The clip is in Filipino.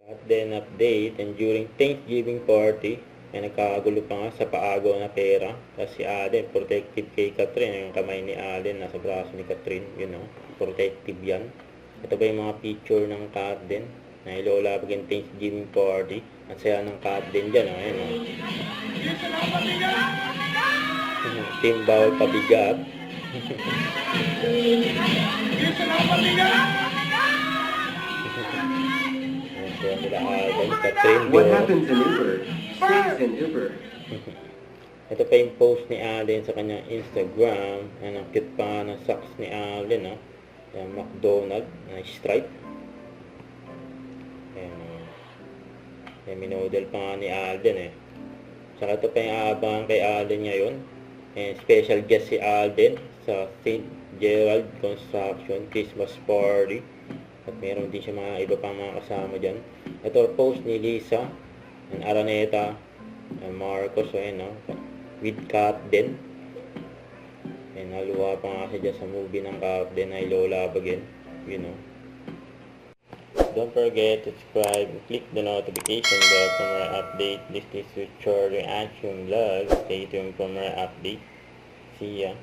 At then update, and during Thanksgiving party, ay nagkakagulo pa nga sa paagaw na pera. Kasi si Allen, protective kay Catherine. Yung kamay ni Allen, nasa braso ni Catherine. Protective yan. Ito ba yung mga picture ng Catherine na ilolabag yung Thanksgiving party? Ang saya ng Catherine dyan. Ayan, Team bawal pabigat. What happens in Uber stays in Uber. Ito pa yung post ni Allen sa kanyang Instagram. Ang cute pa ng socks ni Allen. Yung McDonald's na stripe. May minodel pa nga ni Alden. Saka ito pa yung aabangan kay Alden ngayon. Special guest si Alden sa St. Gerald Construction Christmas Party. At meron din siya mga iba pang mga kasama dyan. Ito post ni Lisa and Araneta and Marcos. With Catden. Naluwa pa nga siya dyan sa movie ng Catden na ilolabagin. Don't forget to subscribe and click the notification bell for more update. This is Richard Reaction Vlog. Stay tuned for more update. See ya.